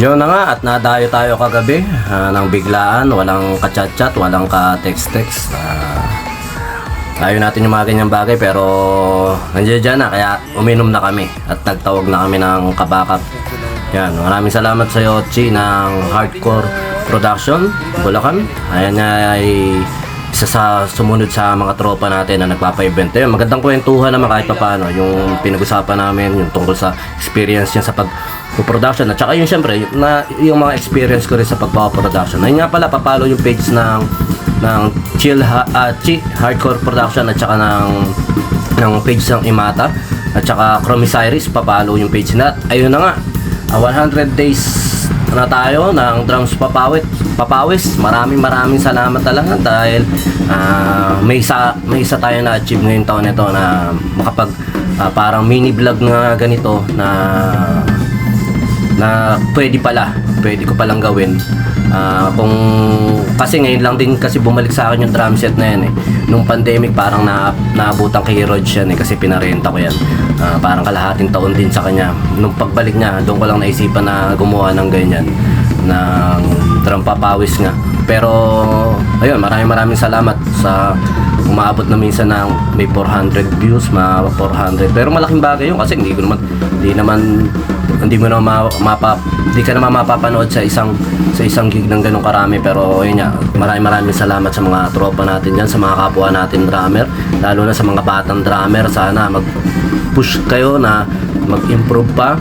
Yun na nga, at nadayo tayo kagabi ng biglaan, walang ka-chat-chat, walang ka-text-text. Ayaw natin yung mga ganyang bagay, pero nandiyan na, kaya uminom na kami at nagtawag na kami ng kabakap. Yan, maraming salamat sa iyo, Chi, ng Hardcore Production, Bulacan. Ayan nga ay isa sa sumunod sa mga tropa natin na nagpapa-event. Ayun, magandang kwentuhan naman kahit pa paano, yung pinag-usapan namin, yung tungkol sa experience niya sa pag-production at saka yung syempre yung mga experience ko rin sa pagpapa-production. Ayun nga pala, papalo yung page ng Chi Hardcore Production at saka ng page ng Imata at saka Chromisyrus, papalo yung page na. Ayun na nga, 100 days na tayo ng Drums Papawis. Maraming salamat talaga dahil may isa tayo na achieve ngayong taon nito na makapag parang mini vlog na ganito na pwede ko palang gawin. Kung kasi ngayon lang din kasi bumalik sa akin yung drum set na yan nung pandemic, parang naabutan kay Rod yan kasi pinarenta ko yan. Parang kalahating taon din sa kanya. Nung pagbalik niya, doon ko lang naisipan na gumawa ng ganyan, ng drum papawis nga. Pero ayun, maraming salamat sa umaabot na minsan ng may 400 views, 400. Pero malaking bagay yun kasi hindi ka naman mapapanood sa isang gig ng ganong karami. Pero ayun nga, maraming salamat sa mga tropa natin dyan, sa mga kapwa natin drummer, lalo na sa mga batang drummer. Sana mag-push kayo na mag-improve pa.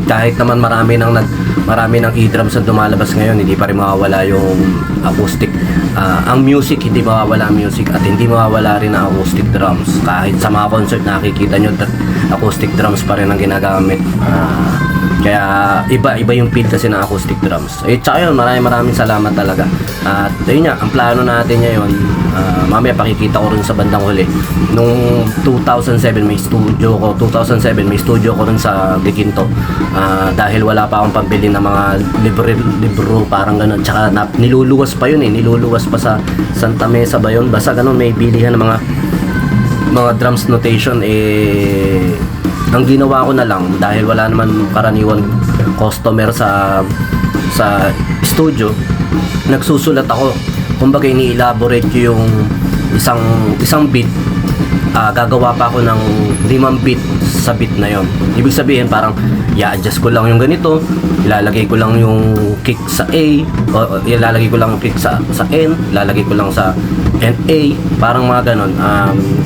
Kahit naman marami ng e-drums ang dumalabas ngayon, hindi pa rin mawawala yung acoustic. Ang music, hindi mawawala ang music at hindi mawawala rin ang acoustic drums. Kahit sa mga concert nakikita nyo, acoustic drums pa rin ang ginagamit. Kaya iba yung feel kasi ng acoustic drums. Tsaka yun, maraming salamat talaga. At ayun nga, ang plano natin ngayon, mamaya pakikita ko rin sa bandang huli. Nung 2007 may studio ko rin sa Giginto. Dahil wala pa akong pambili ng mga libro parang gano'n. Tsaka niluluwas pa yun niluluwas pa sa Santa Mesa ba yun? Basta gano'n, may bilihan ng mga drums notation. Ang ginawa ko na lang, dahil wala naman karaniwang customer sa studio, nagsusulat ako. Kumbaga ini-elaborate ko yung isang beat. Gagawa pa ako ng 5 beat sa beat na yon. Ibig sabihin parang i-adjust ko lang yung ganito, ilalagay ko lang yung kick sa A, o ilalagay ko lang yung kick sa N, ilalagay ko lang sa NA, parang mga ganon.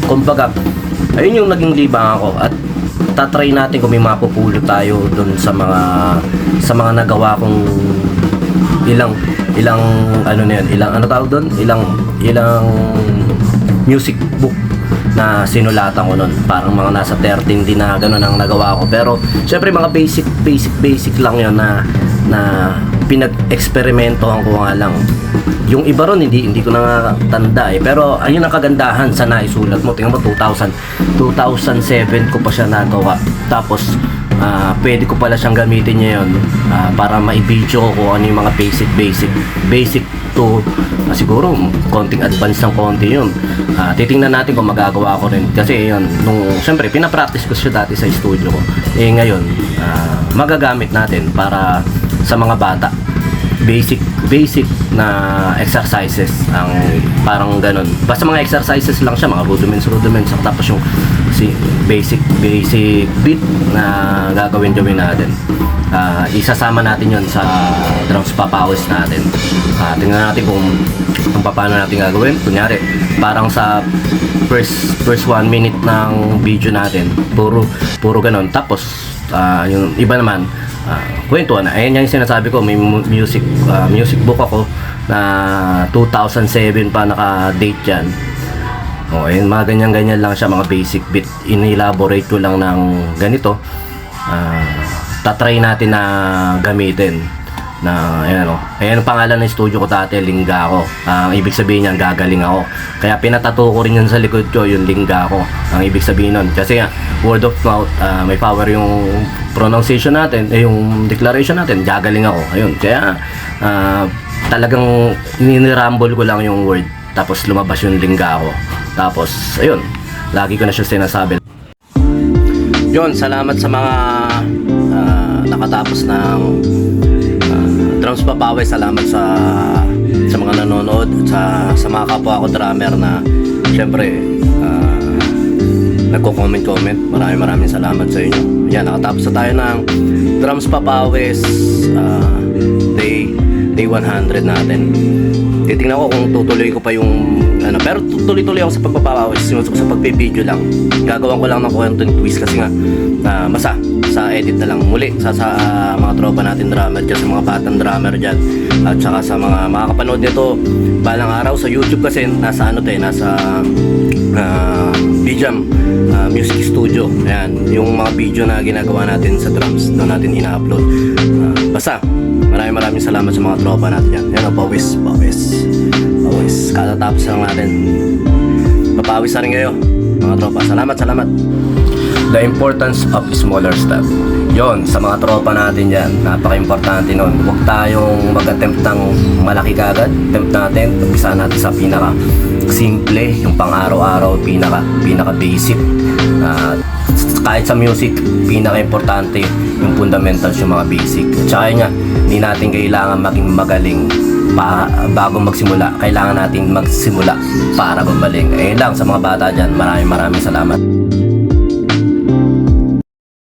Kumbaga ayun yung naging libang ako, at tatry natin kung may mapupulot tayo doon sa mga nagawa kong ilang music book na sinulatan ko nun. Parang mga nasa 13 din na gano'n ang nagawa ko. Pero syempre mga basic lang yun na pinag-eksperimentohan ko nga lang. Yung iba ron hindi ko na tanda pero ayun ang kagandahan sa naisulat mo. Tingnan mo, 2007 ko pa siya nagawa. Tapos pwede ko pala siyang gamitin ngayon para maibidyo ko ano yung mga basic to siguro konting advance ng konti yun. Titingnan natin kung magagawa ko rin kasi yun, syempre pinapractice ko siya dati sa studio ko. Ngayon magagamit natin para sa mga bata. Basic na exercises, ang parang ganun. Basta mga exercises lang siya, mga rudiments. Tapos yung basic beat na gagawin natin. Isasama natin yon sa drums papawis natin. Tingnan natin kung paano natin gagawin. Kunyari, parang sa first 1 minute ng video natin, puro ganun. Tapos yung iba naman, kwentuhan na. Ayan yung sinasabi ko, may music book ako na 2007 pa naka-date yan. Ayun, mga ganyan lang siya, mga basic bit. In-elaborate ko lang ng ganito. Tatry natin na gamitin na ayan ang pangalan ng studio ko dati, Lingga Ako. Ang ibig sabihin niyan, gagaling ako. Kaya pinatato ko rin yun sa likod ko, yung Lingga Ako. Ang ibig sabihin nun, kasi word of mouth, may power yung pronunciation natin, yung declaration natin, gagaling ako. Ayun, kaya talagang ninirambol ko lang yung word, tapos lumabas yung Lingga Ako. Tapos ayun, lagi ko na siya sinasabi. Yun, salamat sa mga kakatapos ng drums papaway. Salamat sa mga nanonood at sa mga kapwa ko drummer na syempre nagko-comment. Maraming salamat sa inyo. Yan, nakatapos na tayo ng drums papawis day 100 natin. Titingnan ko kung tutuloy ko pa yung pero tuloy-tuloy ako sa pagpapawis, sa pagpe-video lang. Gagawan ko lang ng content twist kasi nga masa sa edit na lang muli sa mga tropa natin drummer dyan, sa mga batang drummer dyan, at saka sa mga makakapanood nito balang araw sa YouTube kasi nasa Bijam Music Studio. Ayan, yung mga video na ginagawa natin sa drums doon natin ina-upload. Basta maraming salamat sa mga tropa natin yan. Yan, pawis. Katatapos lang natin. Papawis na rin kayo mga tropa. Salamat. The importance of smaller step. Yon, sa mga tropa natin yan, napaka-importante nun. Huwag tayong mag-attempt ng malaki kagad. Attempt natin, umpisa natin sa pinaka simple, yung pang araw-araw, pinaka basic. Kahit sa music, pinaka-importante yung fundamentals, yung mga basic. At saka nga, hindi natin kailangan maging magaling bago magsimula. Kailangan natin magsimula para gumaling. Ayun lang sa mga bata dyan. Maraming salamat.